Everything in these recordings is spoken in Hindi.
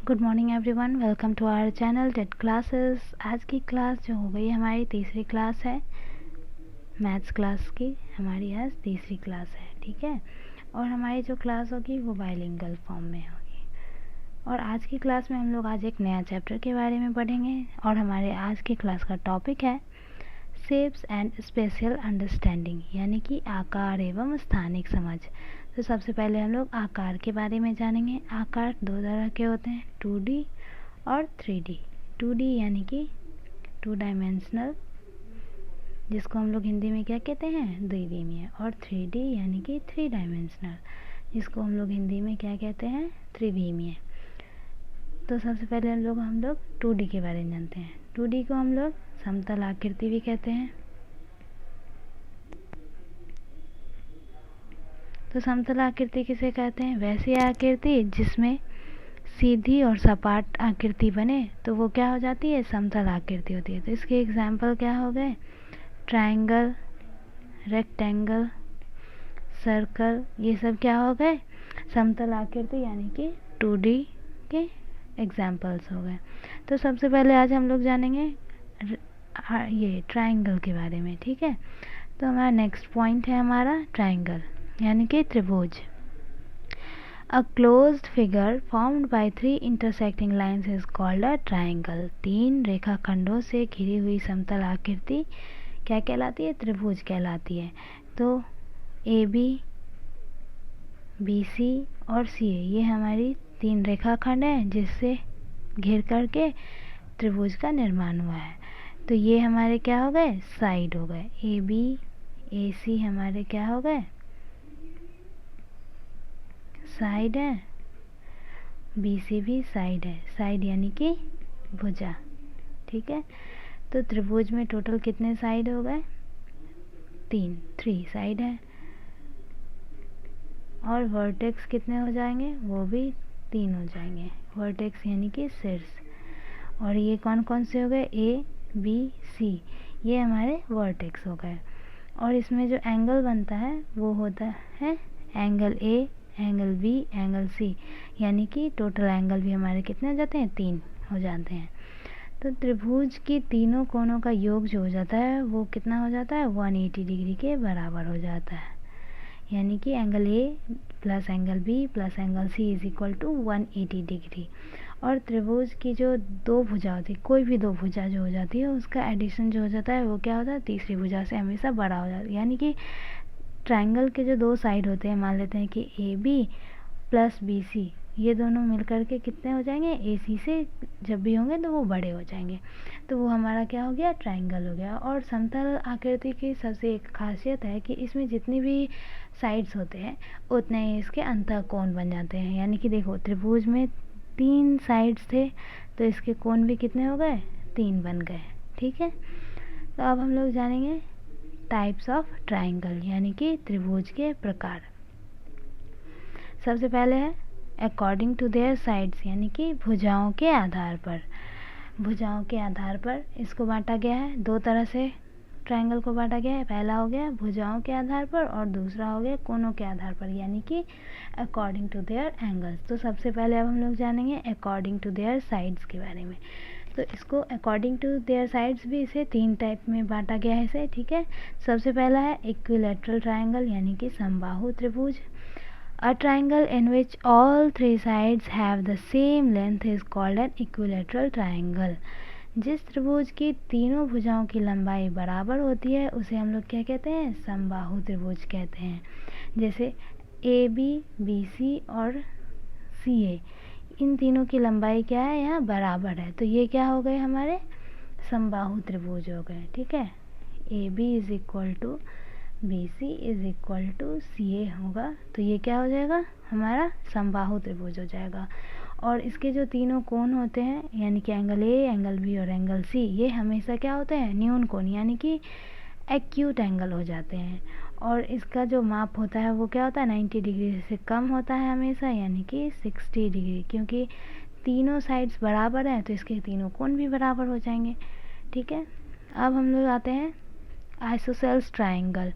Good morning everyone, welcome to our channel TET classes. आज की क्लास जो हो गई हमारी तीसरी क्लास है, मैथ्स क्लास की हमारी आज तीसरी क्लास है। ठीक है, और हमारी जो क्लास होगी वो बाइलिंगुअल फॉर्म में होगी। और आज की क्लास में हम लोग आज एक नया चैप्टर के बारे में पढ़ेंगे और हमारे आज की क्लास का टॉपिक है शेप्स एंड स्पेशल अंडरस्टैंडिंग, यानी कि आकार एवं स्थानिक समझ। तो सबसे पहले हम लोग आकार के बारे में जानेंगे। आकार दो तरह के होते हैं, 2D और 3D। 2D यानी कि 2 डायमेंशनल, जिसको हम लोग हिंदी में क्या कहते हैं, द्विविमीय। और 3D यानी कि 3 डायमेंशनल, जिसको हम लोग हिंदी में क्या कहते हैं, त्रिविमीय। तो सबसे पहले हम लोग 2D के बारे में जानते हैं। 2D को हम लोग समतल आकृति भी कहते हैं। तो समतल आकृति किसे कहते हैं, वैसी आकृति जिसमें सीधी और सपाट आकृति बने तो वो क्या हो जाती है, समतल आकृति होती है। तो इसके एग्जाम्पल क्या हो गए, ट्रायंगल, रेक्टेंगल, सर्कल, ये सब क्या हो गए, समतल आकृति यानी कि 2D के एग्जाम्पल्स हो गए। तो सबसे पहले आज हम लोग जानेंगे ये ट्रायंगल के बारे में। ठीक है, तो हमारा नेक्स्ट पॉइंट है हमारा ट्रायंगल यानी कि त्रिभुज। A closed figure formed by 3 intersecting lines is called a triangle। 3 रेखाखंडों से घिरी हुई समतल आकृति क्या कहलाती है, त्रिभुज कहलाती है। तो AB, BC और CA ये हमारी 3 रेखाखंड हैं जिससे घिर करके त्रिभुज का निर्माण हुआ है। तो ये हमारे क्या हो गए, साइड हो गए। AB, AC हमारे क्या हो गए, साइड है। BC भी साइड है, साइड यानी कि भुजा। ठीक है, तो त्रिभुज में टोटल कितने साइड हो गए, 3 साइड है। और वर्टेक्स कितने हो जाएंगे, वो भी 3 हो जाएंगे, वर्टेक्स यानी कि शीर्ष। और ये कौन कौन से हो गए, ABC, ये हमारे वर्टेक्स हो गए। और इसमें जो एंगल बनता है वो होता है angle A, angle B, angle C, यानी कि टोटल एंगल भी हमारे कितने हो जाते हैं, 3 हो जाते हैं। तो त्रिभुज की तीनों कोनों का योग जो हो जाता है वो कितना हो जाता है, 180 डिग्री के बराबर हो जाता है। यानी कि angle A plus angle B plus angle C is equal to 180 degree. और त्रिभुज की जो दो भुजा होती है, कोई भी दो भुजा जो हो जाती है उसका एडिशन जो हो जाता है वो क्या होता है, तीसरी भुजा से हमेशा बड़ा हो जाता है। यानी कि ट्रायंगल के जो दो साइड होते हैं, मान लेते हैं कि AB प्लस BC, ये दोनों मिलकर के कितने हो जाएंगे, AC से जब भी होंगे तो वो बड़े हो जाएंगे। तो वो हमारा क्या हो गया, ट्रायंगल हो गया। और समतल आकृति की सबसे एक खासियत है कि इसमें जितनी भी साइड्स होते हैं उतने ही इसके अंतःकोण बन जाते हैं। यानी कि देखो, त्रिभुज में 3 साइड्स थे तो इसके कोण भी कितने हो गए, 3 बन गए। ठीक है, तो अब हम लोग जानेंगे टाइप्स ऑफ ट्रायंगल यानी कि त्रिभुज के प्रकार। सबसे पहले है अकॉर्डिंग टू देयर साइड्स, यानी कि भुजाओं के आधार पर। भुजाओं के आधार पर इसको बांटा गया है, दो तरह से ट्रायंगल को बांटा गया है। पहला हो गया भुजाओं के आधार पर और दूसरा हो गया कोनों के आधार पर, यानी कि अकॉर्डिंग टू देयर एंगल्स। तो सबसे पहले अब हम लोग जानेंगे अकॉर्डिंग टू देयर साइड्स के बारे में। तो इसको अकॉर्डिंग टू देयर साइड्स भी इसे 3 टाइप में बांटा गया है इसे। ठीक है, सबसे पहला है इक्विलैटरल ट्रायंगल यानी कि समबाहु त्रिभुज। A triangle in which all 3 sides have the same length is called an equilateral triangle। जिस त्रिभुज की तीनों भुजाओं की लंबाई बराबर होती है उसे हम लोग क्या कहते हैं, समबाहु त्रिभुज कहते हैं। जैसे AB, BC और CA, इन तीनों की लंबाई क्या है, यहाँ बराबर है, तो ये क्या हो गए, हमारे समबाहु त्रिभुज हो गए। ठीक है, AB is equal to BC is equal to CA होगा, तो ये क्या हो जाएगा, हमारा समबाहु त्रिभुज हो जाएगा। और इसके जो तीनों कोण होते हैं यानी कि एंगल A, एंगल B और एंगल C, ये हमेशा क्या होते हैं, न्यून कोण यानी कि एक्यूट एंगल हो जाते हैं। और इसका जो माप होता है वो क्या होता है, 90 डिग्री से कम होता है हमेशा, यानी कि 60 डिग्री। क्योंकि तीनों साइड्स बराबर हैं तो इसके तीनों कोण भी बराबर हो जाएंगे। ठीक है, अब हम लोग आते हैं आइसोसेल्स ट्रायंगल,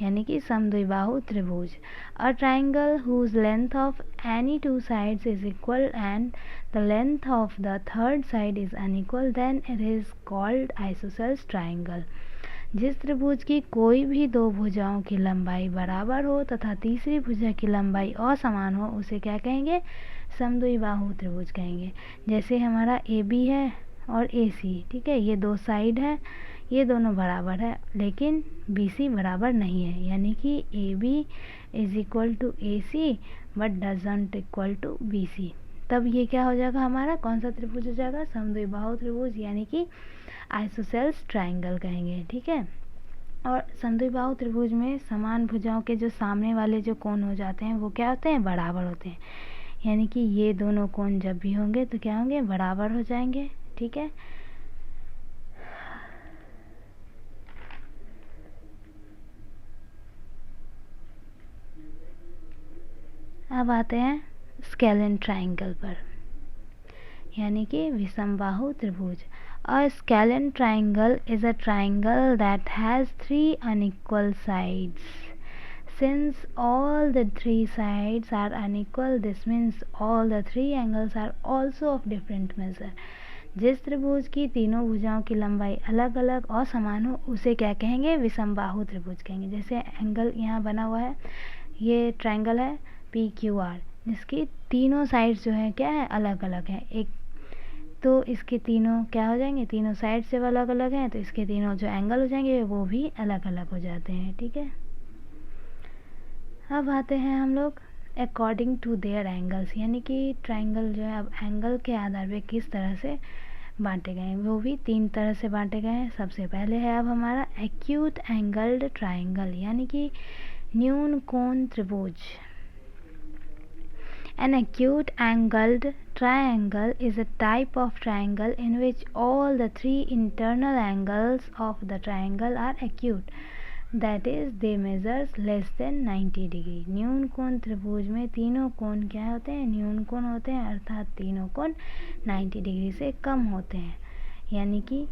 यानी कि समद्विबाहु त्रिभुज। A triangle whose length of any two sides is equal and the length of the third side is unequal then it is called isosceles triangle. जिस त्रिभुज की कोई भी दो भुजाओं की लंबाई बराबर हो तथा तीसरी भुजा की लंबाई असमान हो उसे क्या कहेंगे, समद्विबाहु त्रिभुज कहेंगे। जैसे हमारा ए बी है और ए सी, ठीक है, ये दो साइड है, ये दोनों बराबर है लेकिन बी सी बराबर नहीं है, यानी कि A B is equal to A C but doesn't equal to B C. तब ये क्या हो जाएगा, हमारा कौन सा त्रिभुज हो जाएगा, समद्विबाहु त्रिभुज, यानी कि आइसोसेल्स ट्राइंगल कहेंगे। ठीक है, और समद्विबाहु त्रिभुज में समान भुजाओं के जो सामने वाले जो कोण हो जाते हैं वो क्या होते हैं, बराबर होते हैं। यानी कि ये दोनों कोण जब भी होंगे तो क्या होंगे, बराबर हो जाएंगे। ठीक है, अब आते हैं स्केलेन ट्राइंगल पर, यानी कि विषमबाहु त्रिभुज। A scalene triangle is a triangle that has three unequal sides. Since all the three sides are unequal, this means all the three angles are also of different measure. जिस त्रिभुज की तीनों भुजाओं की लंबाई अलग अलग और समान हो उसे क्या कहेंगे, विषमबाहु त्रिभुज कहेंगे। जैसे एंगल यहाँ बना हुआ है, ये ट्राइंगल है पी क्यू आर, जिसकी तीनों साइड्स जो है क्या है, अलग अलग है। एक तो इसके तीनों क्या हो जाएंगे, तीनों साइड से अलग अलग हैं, तो इसके तीनों जो एंगल हो जाएंगे वो भी अलग अलग हो जाते हैं। ठीक है, अब आते हैं हम लोग अकॉर्डिंग टू देयर एंगल्स, यानी कि ट्राइंगल जो है अब एंगल के आधार पे किस तरह से बांटे गए हैं, वो भी तीन तरह से बांटे गए हैं। सबसे पहले है अब हमारा एक्यूट एंगल्ड ट्राइंगल, यानी कि न्यून कोण त्रिभुज। An acute angled triangle is a type of triangle in which all the three internal angles of the triangle are acute, that is they measures less than 90 degree. न्यून कोण त्रिभुज में तीनों कोण क्या होते हैं, न्यून कोण होते हैं, अर्थात तीनों कोण 90 डिग्री से कम होते हैं। यानी कि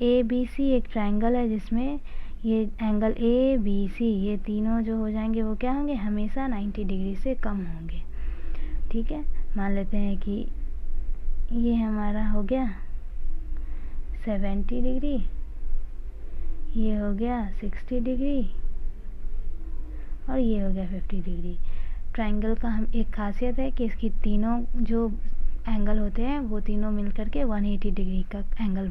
ए बी सी एक ट्राइंगल है जिसमें ये एंगल ए बी सी ये तीनों जो हो जाएंगे वो क्या होंगे, हमेशा 90 डिग्री से कम होंगे। ठीक है, मान लेते हैं कि ये हमारा हो गया 70 डिग्री, ये हो गया 60 डिग्री और ये हो गया 50 डिग्री। ट्राइंगल का हम एक खासियत है कि इसकी तीनों जो एंगल होते हैं वो तीनों मिलकर के 180 डिग्री का एंगल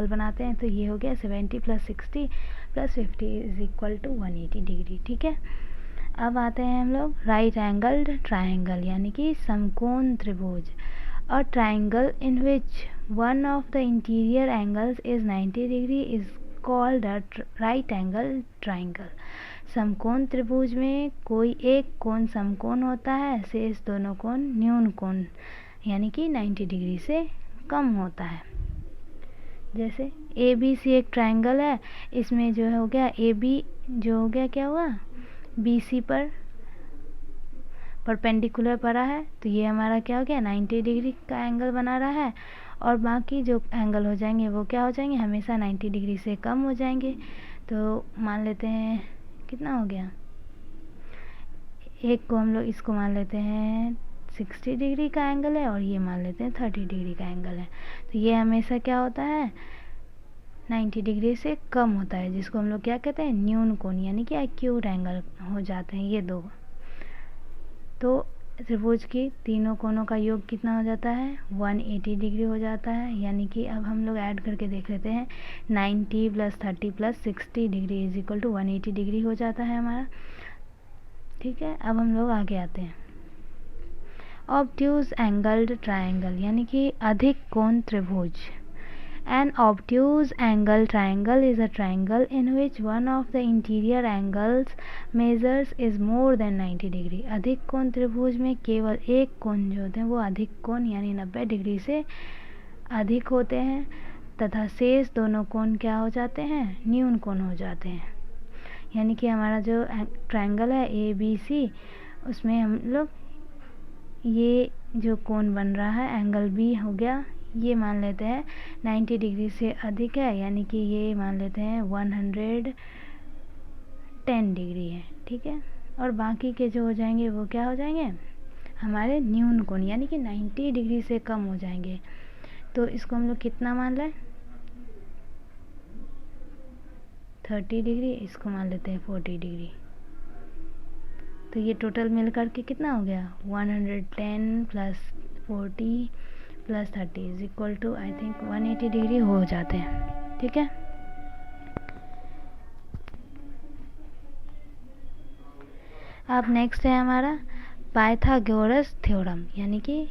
बनाते हैं। तो ये हो गया 70 + 60 + 50 इज इक्वल टू 180 डिग्री। ठीक है, अब आते हैं हम लोग राइट एंगल्ड ट्राइंगल, यानी कि समकोण त्रिभुज। A triangle in which one of the interior angles is 90 degree is called a right angle triangle. समकोण त्रिभुज में कोई एक कोण समकोण होता है, शेष दोनों कोण न्यून कोण यानी कि 90 डिग्री से कम होता है। जैसे ए बी सी एक ट्राइंगल है, इसमें जो हो गया ए बी जो हो गया क्या हुआ, बी सी पर परपेंडिकुलर पड़ा है, तो ये हमारा क्या हो गया 90 डिग्री का एंगल बना रहा है, और बाकी जो एंगल हो जाएंगे वो क्या हो जाएंगे, हमेशा 90 डिग्री से कम हो जाएंगे। तो मान लेते हैं कितना हो गया, एक को हम लोग इसको मान लेते हैं 60 डिग्री का एंगल है और ये मान लेते हैं 30 डिग्री का एंगल है। तो ये हमेशा क्या होता है 90 डिग्री से कम होता है, जिसको हम लोग क्या कहते हैं, न्यून कोण यानी कि एक्यूट एंगल हो जाते हैं ये दो। तो त्रिभुज की तीनों कोणों का योग कितना हो जाता है, 180 डिग्री हो जाता है। यानी कि अब हम लोग ऐड करके देख लेते हैं, 90 + 30 + 60 degree is equal to 180 degree हो जाता है हमारा। ठीक है, अब हम लोग आगे आते हैं ऑब्ट्यूज एंगल्ड ट्राइंगल, यानी कि अधिक कोण त्रिभुज। An obtuse angle triangle is a triangle in which one of the interior angles measures is more than 90 degree. अधिक कोण त्रिभुज में केवल एक कोण जो होते हैं वो अधिक कोण यानी 90 डिग्री से अधिक होते हैं, तथा शेष दोनों कोण क्या हो जाते हैं, न्यून कोण हो जाते हैं। यानी कि हमारा जो ट्राइंगल है ए बी सी, उसमें हम लोग ये जो कोण बन रहा है एंगल बी हो गया, ये मान लेते हैं 90 डिग्री से अधिक है, यानी कि ये मान लेते हैं 10 डिग्री है, ठीक है। और बाकी के जो हो जाएंगे वो क्या हो जाएंगे, हमारे न्यून कोण, यानी कि 90 डिग्री से कम हो जाएंगे। तो इसको हम लोग कितना मान लें, 30 डिग्री, इसको मान लेते हैं 40 डिग्री। तो ये टोटल मिल करके कितना हो गया, 110 plus 40 plus 30 is equal to I think 180 degree हो जाते हैं, ठीक है। अब नेक्स्ट है हमारा पाइथागोरस थ्योरम, यानी कि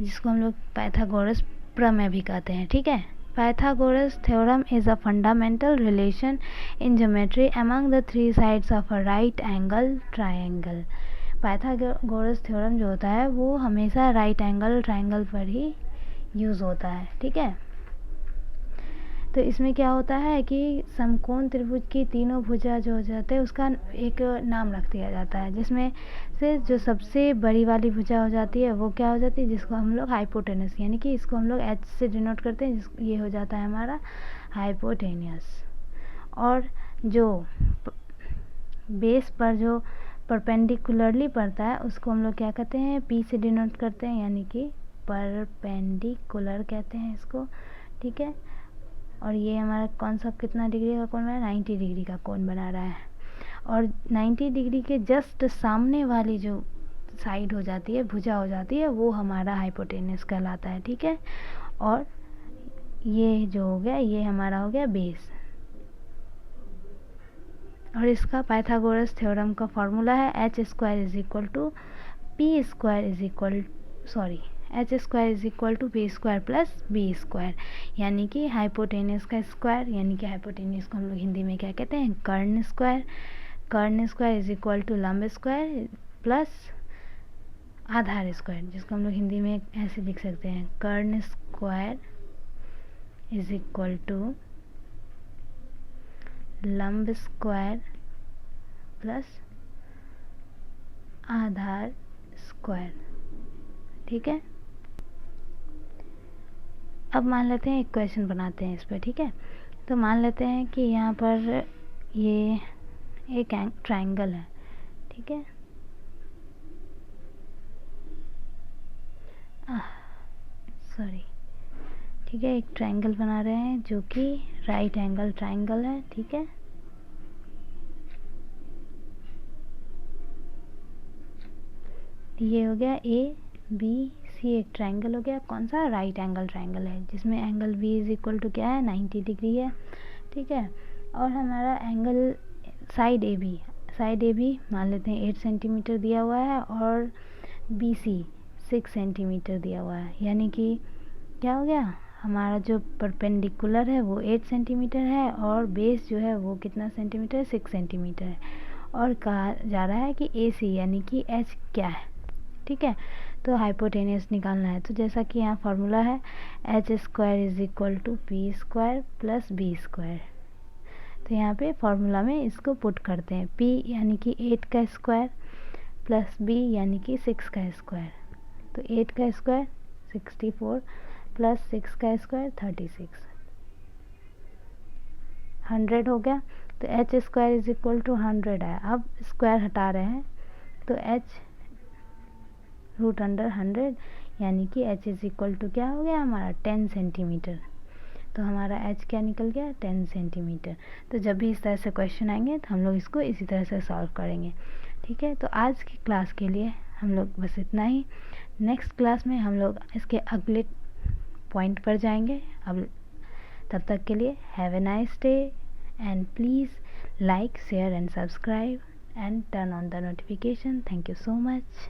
जिसको हम लोग पाइथागोरस प्रमेय भी कहते हैं, ठीक है। Pythagoras theorem is a fundamental relation in geometry among the three sides of a right angle triangle. Pythagoras theorem जो होता है वो हमेशा राइट एंगल ट्रायंगल पर ही यूज़ होता है, ठीक है। तो इसमें क्या होता है कि समकोण त्रिभुज की तीनों भुजा जो हो जाते हैं उसका एक नाम रख दिया जाता है, जिसमें से जो सबसे बड़ी वाली भुजा हो जाती है वो क्या हो जाती है, जिसको हम लोग हाइपोटेनस, यानी कि इसको हम लोग एच से डिनोट करते हैं, ये हो जाता है हमारा हाइपोटेनियस। और जो बेस पर जो परपेंडिकुलरली पड़ता है उसको हम लोग क्या कहते हैं, पी से डिनोट करते हैं, यानी कि परपेंडिकुलर कहते हैं इसको, ठीक है। और ये हमारा कौन सा कितना डिग्री का कोण बना है, 90 डिग्री का कोण बना रहा है। और 90 डिग्री के जस्ट सामने वाली जो साइड हो जाती है, भुजा हो जाती है, वो हमारा हाइपोटेनस कहलाता है, ठीक है। और ये जो हो गया ये हमारा हो गया बेस। और इसका पाइथागोरस थ्योरम का फॉर्मूला है H square is equal to P square is equal H square is equal to P square plus B square, यानी कि हाइपोटेनस का स्क्वायर, यानी कि हाइपोटेनस को हम लोग हिंदी में क्या कहते हैं, कर्ण स्क्वायर। कर्ण स्क्वायर इज इक्वल टू लंब स्क्वायर प्लस आधार स्क्वायर, जिसको हम लोग हिंदी में ऐसे लिख सकते हैं, कर्ण स्क्वायर इज इक्वल टू लंब स्क्वायर प्लस आधार स्क्वायर, ठीक है। अब मान लेते हैं एक क्वेश्चन बनाते हैं इस पर, ठीक है। तो मान लेते हैं कि यहाँ पर ये एक ट्रायंगल है, ठीक है। सॉरी, ठीक है, एक ट्रायंगल बना रहे हैं जो कि राइट एंगल ट्रायंगल है, ठीक है। ये हो गया ए बी सी, एक ट्रायंगल हो गया, कौन सा, राइट एंगल ट्रायंगल है, जिसमें angle B is equal to क्या है, 90 डिग्री है, ठीक है। और हमारा एंगल साइड ए बी मान लेते हैं 8 सेंटीमीटर दिया हुआ है, और बी सी 6 सेंटीमीटर दिया हुआ है, यानी कि क्या हो गया, हमारा जो परपेंडिकुलर है वो 8 सेंटीमीटर है, और बेस जो है वो कितना सेंटीमीटर है, 6 सेंटीमीटर है। और कहा जा रहा है कि ए सी यानी कि एच क्या है, ठीक है। तो हाइपोटेनियस निकालना है, तो जैसा कि यहाँ फार्मूला है H square is equal to P square plus B square. तो यहाँ पे फार्मूला में इसको पुट करते हैं, p यानी कि 8 का स्क्वायर प्लस b यानी कि 6 का स्क्वायर। तो 8 का स्क्वायर 64 प्लस 6 का स्क्वायर 36, 100 हो गया। तो H square is equal to 100 है। अब स्क्वायर हटा रहे हैं तो एच रूट अंडर 100, यानी कि एच इज इक्वल टू क्या हो गया हमारा 10 सेंटीमीटर। तो हमारा एच क्या निकल गया 10 सेंटीमीटर। तो जब भी इस तरह से क्वेश्चन आएंगे तो हम लोग इसको इसी तरह से सॉल्व करेंगे, ठीक है। तो आज की क्लास के लिए हम लोग बस इतना ही। नेक्स्ट क्लास में हम लोग इसके अगले पॉइंट पर जाएंगे। अब तब तक के लिए have a nice day and please like, share and subscribe and turn on the notification. Thank you so much.